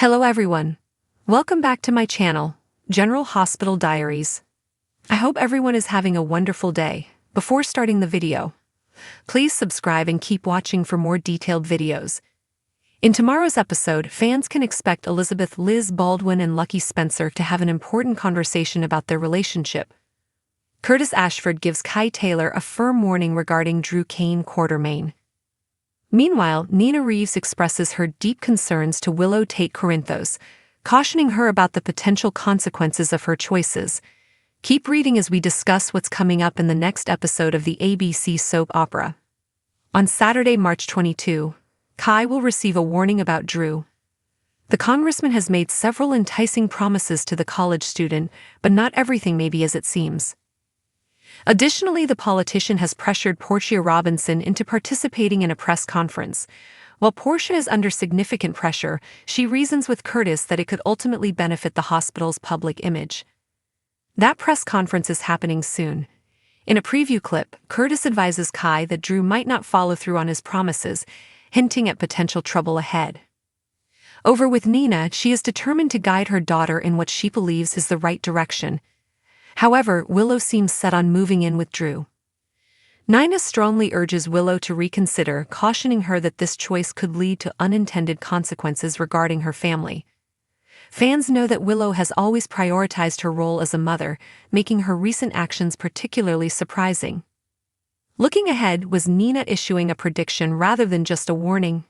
Hello everyone. Welcome back to my channel, General Hospital Diaries. I hope everyone is having a wonderful day. Before starting the video, please subscribe and keep watching for more detailed videos. In tomorrow's episode, fans can expect Elizabeth Liz Baldwin and Lucky Spencer to have an important conversation about their relationship. Curtis Ashford gives Kai Taylor a firm warning regarding Drew Kane Quartermain. Meanwhile, Nina Reeves expresses her deep concerns to Willow Tate Corinthos, cautioning her about the potential consequences of her choices. Keep reading as we discuss what's coming up in the next episode of the ABC soap opera. On Saturday, March 22, Kai will receive a warning about Drew. The congressman has made several enticing promises to the college student, but not everything may be as it seems. Additionally, the politician has pressured Portia Robinson into participating in a press conference. While Portia is under significant pressure, she reasons with Curtis that it could ultimately benefit the hospital's public image. That press conference is happening soon. In a preview clip, Curtis advises Kai that Drew might not follow through on his promises, hinting at potential trouble ahead. Over with Nina, she is determined to guide her daughter in what she believes is the right direction. However, Willow seems set on moving in with Drew. Nina strongly urges Willow to reconsider, cautioning her that this choice could lead to unintended consequences regarding her family. Fans know that Willow has always prioritized her role as a mother, making her recent actions particularly surprising. Looking ahead, was Nina issuing a prediction rather than just a warning?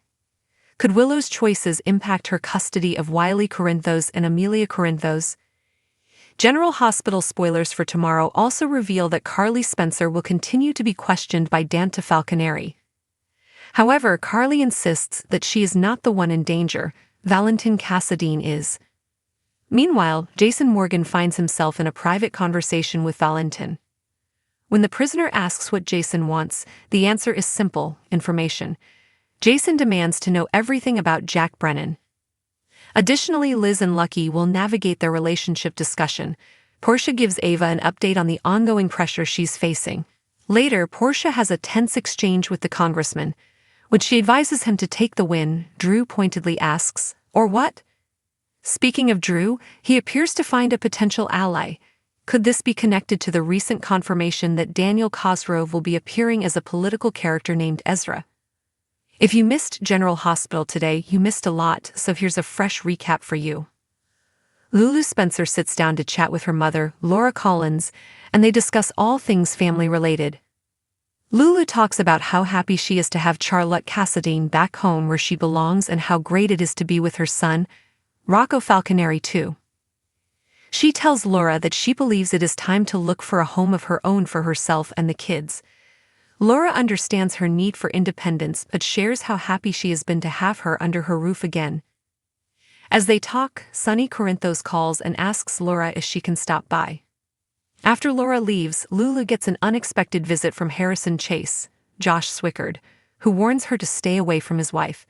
Could Willow's choices impact her custody of Wiley Corinthos and Amelia Corinthos? General Hospital spoilers for tomorrow also reveal that Carly Spencer will continue to be questioned by Danta Falconeri. However, Carly insists that she is not the one in danger, Valentin Cassadine is. Meanwhile, Jason Morgan finds himself in a private conversation with Valentin. When the prisoner asks what Jason wants, the answer is simple: information. Jason demands to know everything about Jack Brennan. Additionally, Liz and Lucky will navigate their relationship discussion. Portia gives Ava an update on the ongoing pressure she's facing. Later, Portia has a tense exchange with the congressman. When she advises him to take the win, Drew pointedly asks, "Or what?" Speaking of Drew, he appears to find a potential ally. Could this be connected to the recent confirmation that Daniel Cosgrove will be appearing as a political character named Ezra? If you missed General Hospital today, you missed a lot, so here's a fresh recap for you. Lulu Spencer sits down to chat with her mother, Laura Collins, and they discuss all things family-related. Lulu talks about how happy she is to have Charlotte Cassadine back home where she belongs and how great it is to be with her son, Rocco Falconeri too. She tells Laura that she believes it is time to look for a home of her own for herself and the kids. Laura understands her need for independence but shares how happy she has been to have her under her roof again. As they talk, Sonny Corinthos calls and asks Laura if she can stop by. After Laura leaves, Lulu gets an unexpected visit from Harrison Chase, Josh Swickard, who warns her to stay away from his wife.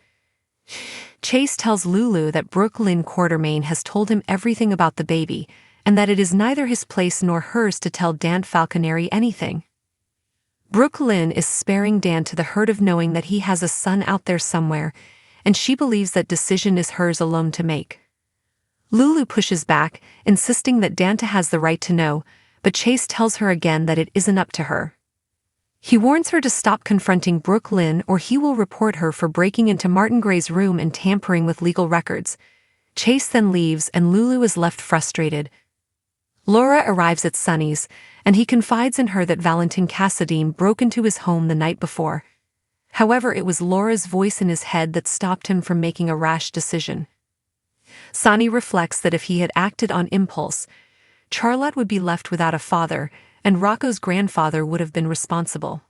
Chase tells Lulu that Brooke Lynn Quartermain has told him everything about the baby, and that it is neither his place nor hers to tell Dan Falconeri anything. Brooke Lynn is sparing Dan to the hurt of knowing that he has a son out there somewhere, and she believes that decision is hers alone to make. Lulu pushes back, insisting that Danta has the right to know, but Chase tells her again that it isn't up to her. He warns her to stop confronting Brooke Lynn or he will report her for breaking into Martin Gray's room and tampering with legal records. Chase then leaves and Lulu is left frustrated. Laura arrives at Sonny's, and he confides in her that Valentin Cassadine broke into his home the night before. However, it was Laura's voice in his head that stopped him from making a rash decision. Sonny reflects that if he had acted on impulse, Charlotte would be left without a father, and Rocco's grandfather would have been responsible.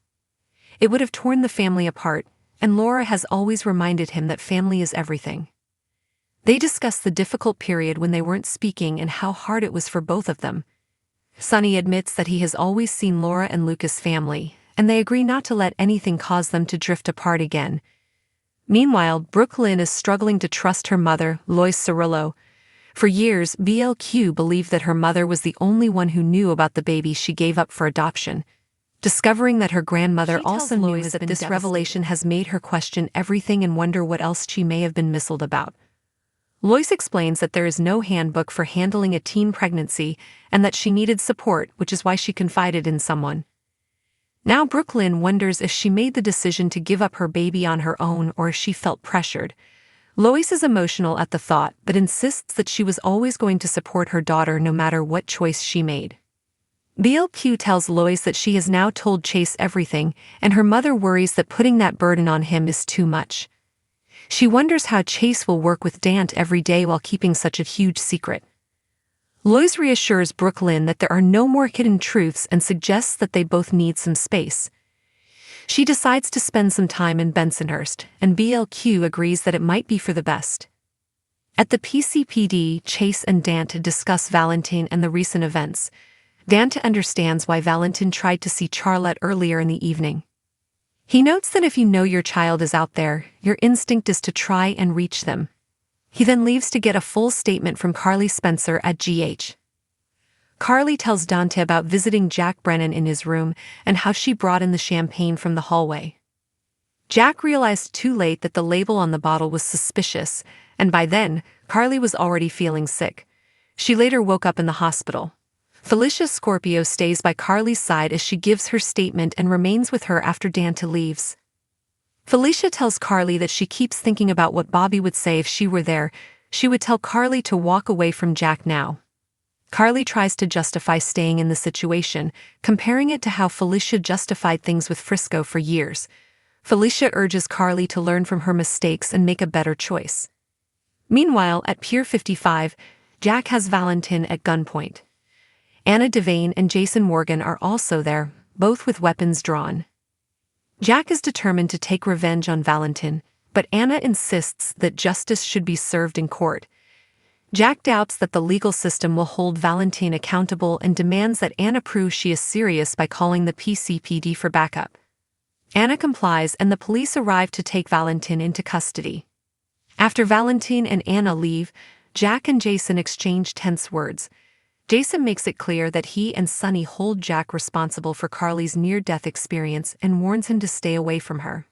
It would have torn the family apart, and Laura has always reminded him that family is everything. They discuss the difficult period when they weren't speaking and how hard it was for both of them. Sonny admits that he has always seen Laura and Lucas' family, and they agree not to let anything cause them to drift apart again. Meanwhile, Brooke Lynn is struggling to trust her mother, Lois Cirillo. For years, BLQ believed that her mother was the only one who knew about the baby she gave up for adoption. Discovering that her grandmother also knew that this revelation has made her question everything and wonder what else she may have been misled about. Lois explains that there is no handbook for handling a teen pregnancy and that she needed support, which is why she confided in someone. Now Brooklyn wonders if she made the decision to give up her baby on her own or if she felt pressured. Lois is emotional at the thought, but insists that she was always going to support her daughter no matter what choice she made. BLQ tells Lois that she has now told Chase everything, and her mother worries that putting that burden on him is too much. She wonders how Chase will work with Dant every day while keeping such a huge secret. Lois reassures Brooklyn that there are no more hidden truths and suggests that they both need some space. She decides to spend some time in Bensonhurst, and BLQ agrees that it might be for the best. At the PCPD, Chase and Dant discuss Valentin and the recent events. Dant understands why Valentin tried to see Charlotte earlier in the evening. He notes that if you know your child is out there, your instinct is to try and reach them. He then leaves to get a full statement from Carly Spencer at GH. Carly tells Dante about visiting Jack Brennan in his room and how she brought in the champagne from the hallway. Jack realized too late that the label on the bottle was suspicious, and by then, Carly was already feeling sick. She later woke up in the hospital. Felicia Scorpio stays by Carly's side as she gives her statement and remains with her after Dante leaves. Felicia tells Carly that she keeps thinking about what Bobby would say if she were there. She would tell Carly to walk away from Jack now. Carly tries to justify staying in the situation, comparing it to how Felicia justified things with Frisco for years. Felicia urges Carly to learn from her mistakes and make a better choice. Meanwhile, at Pier 55, Jack has Valentin at gunpoint. Anna Devane and Jason Morgan are also there, both with weapons drawn. Jack is determined to take revenge on Valentin, but Anna insists that justice should be served in court. Jack doubts that the legal system will hold Valentin accountable and demands that Anna prove she is serious by calling the PCPD for backup. Anna complies and the police arrive to take Valentin into custody. After Valentin and Anna leave, Jack and Jason exchange tense words. Jason makes it clear that he and Sonny hold Jack responsible for Carly's near-death experience and warns him to stay away from her.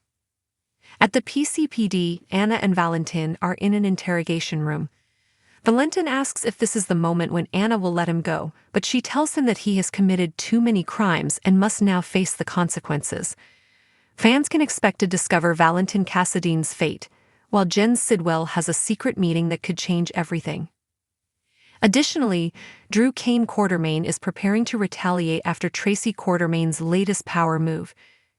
At the PCPD, Anna and Valentin are in an interrogation room. Valentin asks if this is the moment when Anna will let him go, but she tells him that he has committed too many crimes and must now face the consequences. Fans can expect to discover Valentin Cassadine's fate, while Jen Sidwell has a secret meeting that could change everything. Additionally, Drew Kane Quartermain is preparing to retaliate after Tracy Quartermain's latest power move.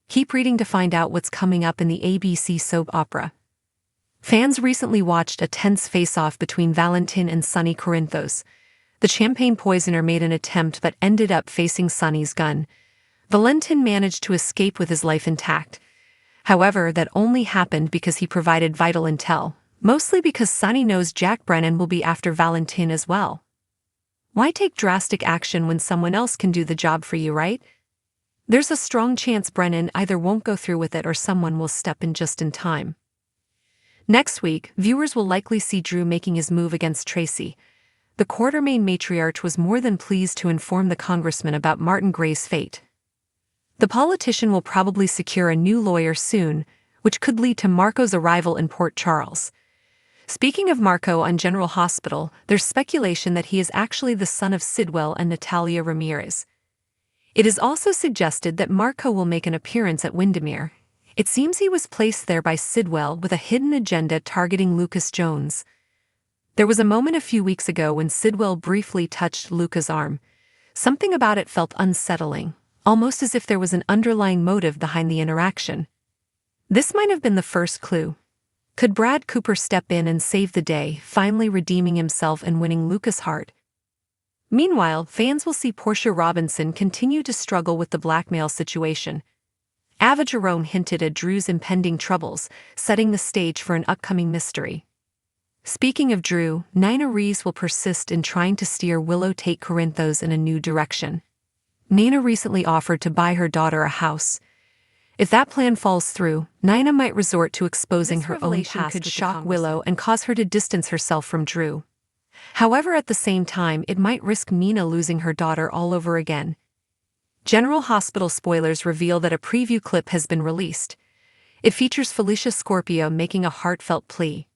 Keep reading to find out what's coming up in the ABC soap opera. Fans recently watched a tense face-off between Valentin and Sonny Corinthos. The champagne poisoner made an attempt but ended up facing Sonny's gun. Valentin managed to escape with his life intact. However, that only happened because he provided vital intel. Mostly because Sonny knows Jack Brennan will be after Valentin as well. Why take drastic action when someone else can do the job for you, right? There's a strong chance Brennan either won't go through with it or someone will step in just in time. Next week, viewers will likely see Drew making his move against Tracy. The Quartermain matriarch was more than pleased to inform the congressman about Martin Gray's fate. The politician will probably secure a new lawyer soon, which could lead to Marco's arrival in Port Charles. Speaking of Marco on General Hospital, there's speculation that he is actually the son of Sidwell and Natalia Ramirez. It is also suggested that Marco will make an appearance at Windermere. It seems he was placed there by Sidwell with a hidden agenda targeting Lucas Jones. There was a moment a few weeks ago when Sidwell briefly touched Luca's arm. Something about it felt unsettling, almost as if there was an underlying motive behind the interaction. This might have been the first clue. Could Brad Cooper step in and save the day, finally redeeming himself and winning Lucas' heart? Meanwhile, fans will see Portia Robinson continue to struggle with the blackmail situation. Ava Jerome hinted at Drew's impending troubles, setting the stage for an upcoming mystery. Speaking of Drew, Nina Reeves will persist in trying to steer Willow Tate Corinthos in a new direction. Nina recently offered to buy her daughter a house. If that plan falls through, Nina might resort to exposing her own past, could shock Willow and cause her to distance herself from Drew. However, at the same time, it might risk Nina losing her daughter all over again. General Hospital spoilers reveal that a preview clip has been released. It features Felicia Scorpio making a heartfelt plea.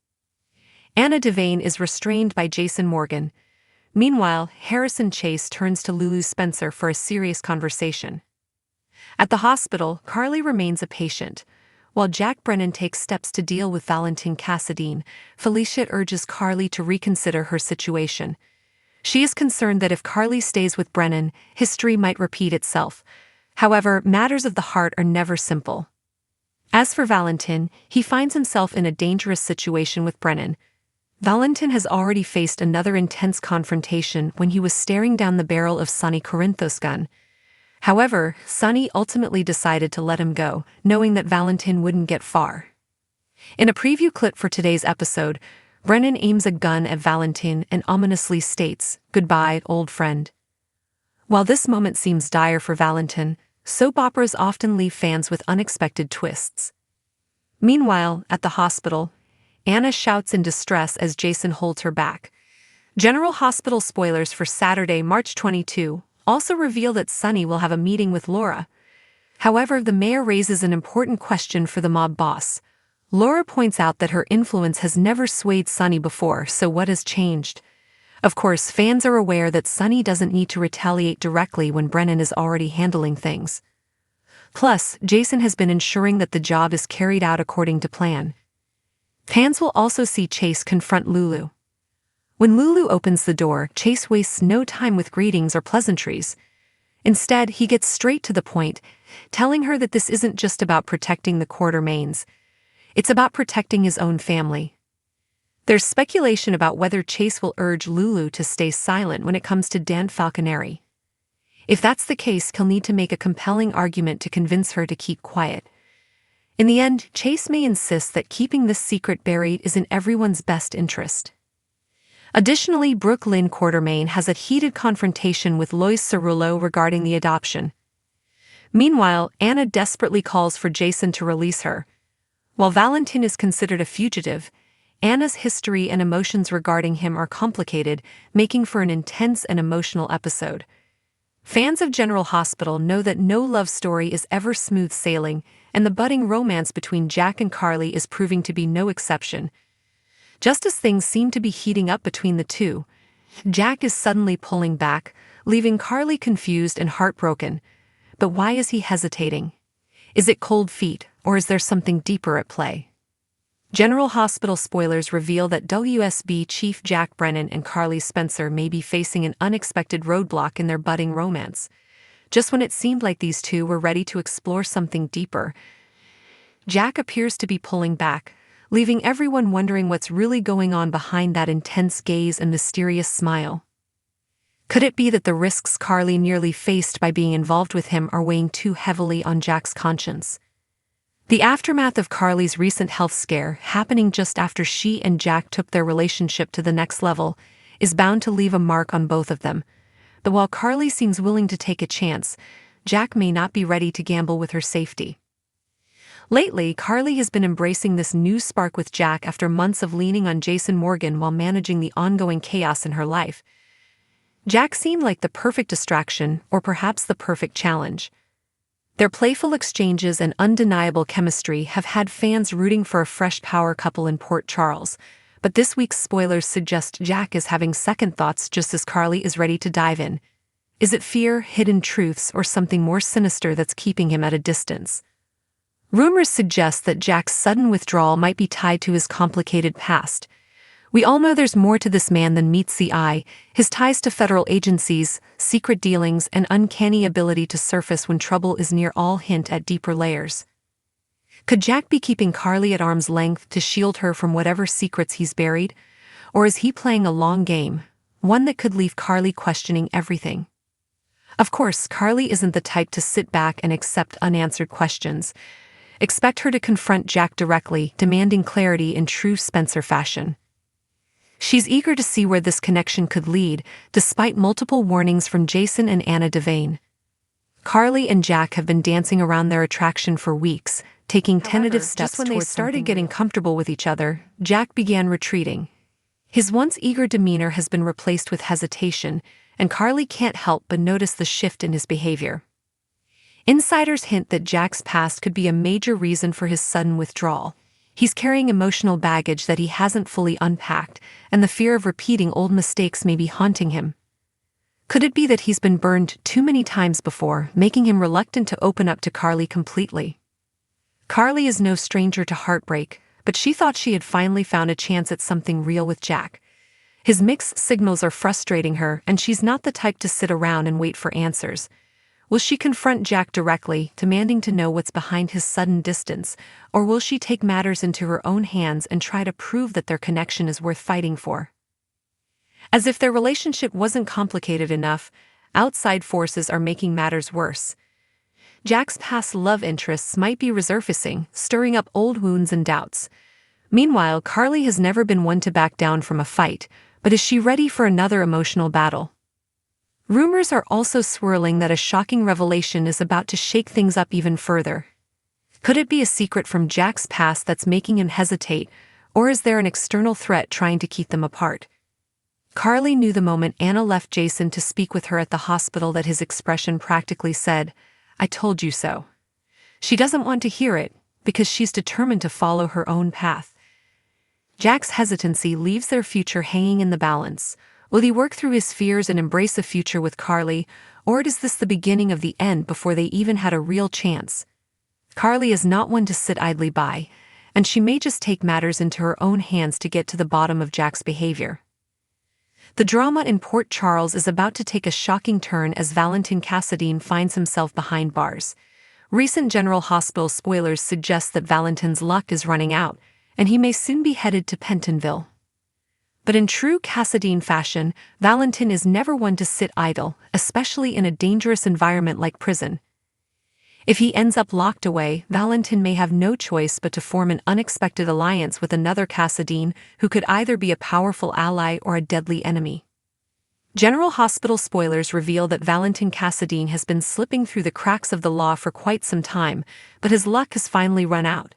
Anna Devane is restrained by Jason Morgan. Meanwhile, Harrison Chase turns to Lulu Spencer for a serious conversation. At the hospital, Carly remains a patient. While Jack Brennan takes steps to deal with Valentin Cassadine, Felicia urges Carly to reconsider her situation. She is concerned that if Carly stays with Brennan, history might repeat itself. However, matters of the heart are never simple. As for Valentin, he finds himself in a dangerous situation with Brennan. Valentin has already faced another intense confrontation when he was staring down the barrel of Sonny Corinthos' gun. However, Sonny ultimately decided to let him go, knowing that Valentin wouldn't get far. In a preview clip for today's episode, Brennan aims a gun at Valentin and ominously states, "Goodbye, old friend." While this moment seems dire for Valentin, soap operas often leave fans with unexpected twists. Meanwhile, at the hospital, Anna shouts in distress as Jason holds her back. General Hospital spoilers for Saturday, March 22, also reveal that Sonny will have a meeting with Laura. However, the mayor raises an important question for the mob boss. Laura points out that her influence has never swayed Sonny before, so what has changed? Of course, fans are aware that Sonny doesn't need to retaliate directly when Brennan is already handling things. Plus, Jason has been ensuring that the job is carried out according to plan. Fans will also see Chase confront Lulu. When Lulu opens the door, Chase wastes no time with greetings or pleasantries. Instead, he gets straight to the point, telling her that this isn't just about protecting the Quartermaines. It's about protecting his own family. There's speculation about whether Chase will urge Lulu to stay silent when it comes to Dan Falconeri. If that's the case, he'll need to make a compelling argument to convince her to keep quiet. In the end, Chase may insist that keeping this secret buried is in everyone's best interest. Additionally, Brooke Lynn Quartermaine has a heated confrontation with Lois Cerullo regarding the adoption. Meanwhile, Anna desperately calls for Jason to release her. While Valentin is considered a fugitive, Anna's history and emotions regarding him are complicated, making for an intense and emotional episode. Fans of General Hospital know that no love story is ever smooth sailing, and the budding romance between Jack and Carly is proving to be no exception. Just as things seem to be heating up between the two, Jack is suddenly pulling back, leaving Carly confused and heartbroken. But why is he hesitating? Is it cold feet, or is there something deeper at play? General Hospital spoilers reveal that WSB Chief Jack Brennan and Carly Spencer may be facing an unexpected roadblock in their budding romance. Just when it seemed like these two were ready to explore something deeper, Jack appears to be pulling back, leaving everyone wondering what's really going on behind that intense gaze and mysterious smile. Could it be that the risks Carly nearly faced by being involved with him are weighing too heavily on Jack's conscience? The aftermath of Carly's recent health scare, happening just after she and Jack took their relationship to the next level, is bound to leave a mark on both of them. But while Carly seems willing to take a chance, Jack may not be ready to gamble with her safety. Lately, Carly has been embracing this new spark with Jack after months of leaning on Jason Morgan while managing the ongoing chaos in her life. Jack seemed like the perfect distraction, or perhaps the perfect challenge. Their playful exchanges and undeniable chemistry have had fans rooting for a fresh power couple in Port Charles, but this week's spoilers suggest Jack is having second thoughts just as Carly is ready to dive in. Is it fear, hidden truths, or something more sinister that's keeping him at a distance? Rumors suggest that Jack's sudden withdrawal might be tied to his complicated past. We all know there's more to this man than meets the eye: his ties to federal agencies, secret dealings, and uncanny ability to surface when trouble is near all hint at deeper layers. Could Jack be keeping Carly at arm's length to shield her from whatever secrets he's buried? Or is he playing a long game, one that could leave Carly questioning everything? Of course, Carly isn't the type to sit back and accept unanswered questions. Expect her to confront Jack directly, demanding clarity in true Spencer fashion. She's eager to see where this connection could lead, despite multiple warnings from Jason and Anna Devane. Carly and Jack have been dancing around their attraction for weeks, taking tentative steps just when they started getting comfortable with each other. Jack began retreating. His once eager demeanor has been replaced with hesitation, and Carly can't help but notice the shift in his behavior. Insiders hint that Jack's past could be a major reason for his sudden withdrawal. He's carrying emotional baggage that he hasn't fully unpacked, and the fear of repeating old mistakes may be haunting him. Could it be that he's been burned too many times before, making him reluctant to open up to Carly completely? Carly is no stranger to heartbreak, but she thought she had finally found a chance at something real with Jack. His mixed signals are frustrating her, and she's not the type to sit around and wait for answers. Will she confront Jack directly, demanding to know what's behind his sudden distance, or will she take matters into her own hands and try to prove that their connection is worth fighting for? As if their relationship wasn't complicated enough, outside forces are making matters worse. Jack's past love interests might be resurfacing, stirring up old wounds and doubts. Meanwhile, Carly has never been one to back down from a fight, but is she ready for another emotional battle? Rumors are also swirling that a shocking revelation is about to shake things up even further. Could it be a secret from Jack's past that's making him hesitate, or is there an external threat trying to keep them apart? Carly knew the moment Anna left Jason to speak with her at the hospital that his expression practically said, "I told you so." She doesn't want to hear it, because she's determined to follow her own path. Jack's hesitancy leaves their future hanging in the balance. Will he work through his fears and embrace a future with Carly, or is this the beginning of the end before they even had a real chance? Carly is not one to sit idly by, and she may just take matters into her own hands to get to the bottom of Jack's behavior. The drama in Port Charles is about to take a shocking turn as Valentin Cassadine finds himself behind bars. Recent General Hospital spoilers suggest that Valentin's luck is running out, and he may soon be headed to Pentonville. But in true Cassadine fashion, Valentin is never one to sit idle, especially in a dangerous environment like prison. If he ends up locked away, Valentin may have no choice but to form an unexpected alliance with another Cassadine who could either be a powerful ally or a deadly enemy. General Hospital spoilers reveal that Valentin Cassadine has been slipping through the cracks of the law for quite some time, but his luck has finally run out.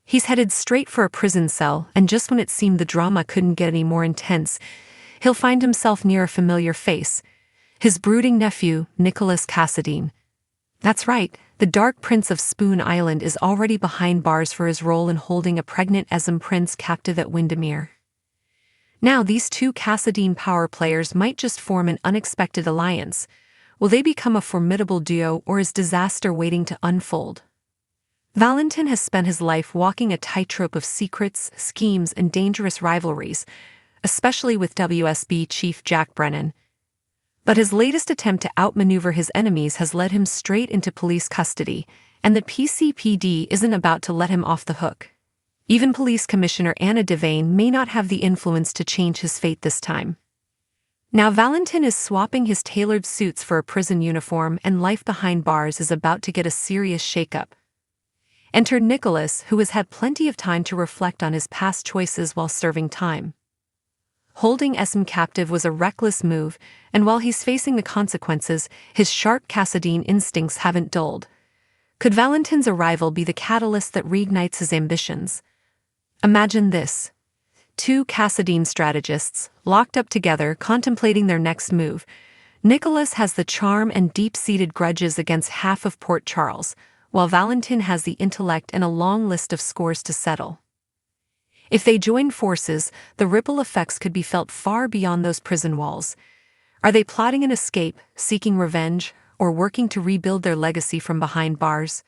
He's headed straight for a prison cell, and just when it seemed the drama couldn't get any more intense, he'll find himself near a familiar face, his brooding nephew, Nicholas Cassadine. That's right, the Dark Prince of Spoon Island is already behind bars for his role in holding a pregnant Esm prince captive at Windermere. Now these two Cassadine power players might just form an unexpected alliance. Will they become a formidable duo, or is disaster waiting to unfold? Valentin has spent his life walking a tightrope of secrets, schemes, and dangerous rivalries, especially with WSB Chief Jack Brennan. But his latest attempt to outmaneuver his enemies has led him straight into police custody, and the PCPD isn't about to let him off the hook. Even Police Commissioner Anna Devane may not have the influence to change his fate this time. Now Valentin is swapping his tailored suits for a prison uniform, and life behind bars is about to get a serious shakeup. Enter Nicholas, who has had plenty of time to reflect on his past choices while serving time. Holding Esm captive was a reckless move, and while he's facing the consequences, his sharp Cassadine instincts haven't dulled. Could Valentin's arrival be the catalyst that reignites his ambitions? Imagine this. Two Cassadine strategists, locked up together, contemplating their next move. Nicholas has the charm and deep-seated grudges against half of Port Charles, while Valentin has the intellect and a long list of scores to settle. If they join forces, the ripple effects could be felt far beyond those prison walls. Are they plotting an escape, seeking revenge, or working to rebuild their legacy from behind bars?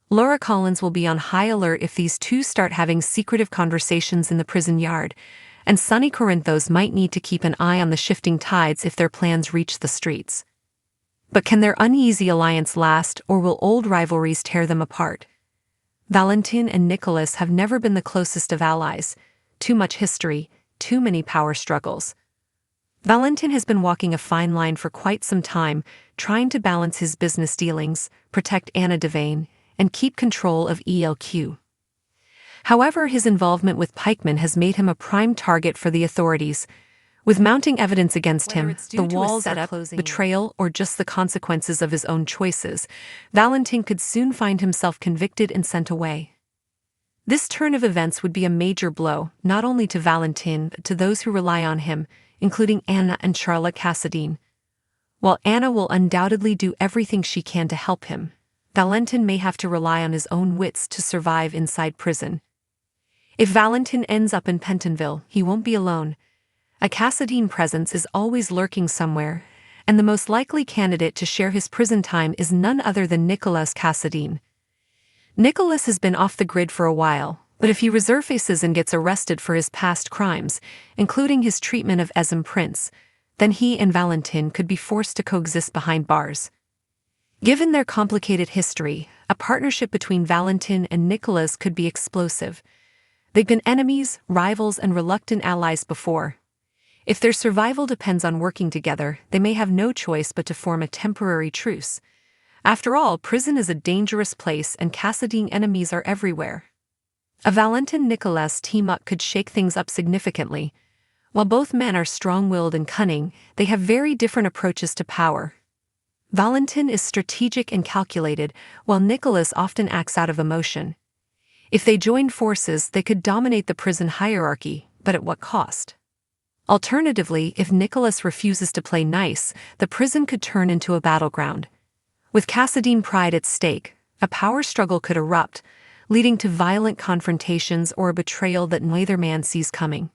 Laura Collins will be on high alert if these two start having secretive conversations in the prison yard, and Sonny Corinthos might need to keep an eye on the shifting tides if their plans reach the streets. But can their uneasy alliance last, or will old rivalries tear them apart? Valentin and Nicholas have never been the closest of allies. Too much history, too many power struggles. Valentin has been walking a fine line for quite some time, trying to balance his business dealings, protect Anna Devane, and keep control of ELQ. However, his involvement with Pikeman has made him a prime target for the authorities. With mounting evidence against him, the walls are closing, betrayal, or just the consequences of his own choices, Valentin could soon find himself convicted and sent away. This turn of events would be a major blow, not only to Valentin but to those who rely on him, including Anna and Charlotte Cassadine. While Anna will undoubtedly do everything she can to help him, Valentin may have to rely on his own wits to survive inside prison. If Valentin ends up in Pentonville, he won't be alone. A Cassadine presence is always lurking somewhere, and the most likely candidate to share his prison time is none other than Nicholas Cassadine. Nicholas has been off the grid for a while, but if he resurfaces and gets arrested for his past crimes, including his treatment of Esm Prince, then he and Valentin could be forced to coexist behind bars. Given their complicated history, a partnership between Valentin and Nicholas could be explosive. They've been enemies, rivals, and reluctant allies before. If their survival depends on working together, they may have no choice but to form a temporary truce. After all, prison is a dangerous place and Cassadine enemies are everywhere. A Valentin-Nicholas team-up could shake things up significantly. While both men are strong-willed and cunning, they have very different approaches to power. Valentin is strategic and calculated, while Nicholas often acts out of emotion. If they joined forces, they could dominate the prison hierarchy, but at what cost? Alternatively, if Nicholas refuses to play nice, the prison could turn into a battleground. With Cassadine pride at stake, a power struggle could erupt, leading to violent confrontations or a betrayal that neither man sees coming.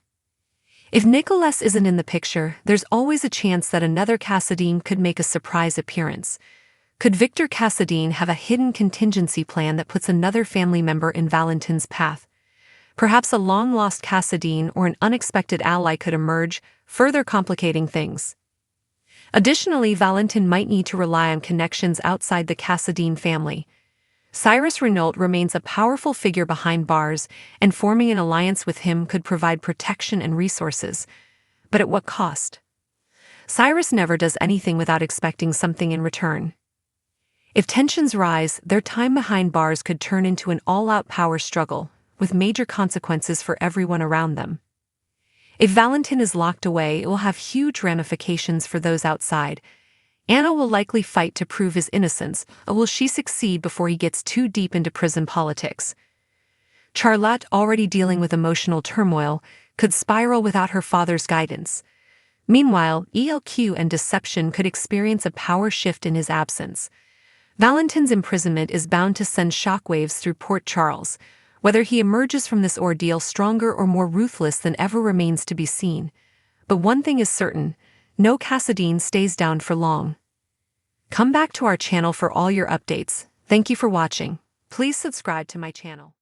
If Nicholas isn't in the picture, there's always a chance that another Cassadine could make a surprise appearance. Could Victor Cassadine have a hidden contingency plan that puts another family member in Valentin's path? Perhaps a long-lost Cassadine or an unexpected ally could emerge, further complicating things. Additionally, Valentin might need to rely on connections outside the Cassadine family. Cyrus Renault remains a powerful figure behind bars, and forming an alliance with him could provide protection and resources. But at what cost? Cyrus never does anything without expecting something in return. If tensions rise, their time behind bars could turn into an all-out power struggle, with major consequences for everyone around them. If Valentin is locked away, it will have huge ramifications for those outside. Anna will likely fight to prove his innocence, or will she succeed before he gets too deep into prison politics? Charlotte, already dealing with emotional turmoil, could spiral without her father's guidance. Meanwhile, ELQ and Deception could experience a power shift in his absence. Valentin's imprisonment is bound to send shockwaves through Port Charles. Whether he emerges from this ordeal stronger or more ruthless than ever remains to be seen. But one thing is certain, no Cassadine stays down for long. Come back to our channel for all your updates. Thank you for watching. Please subscribe to my channel.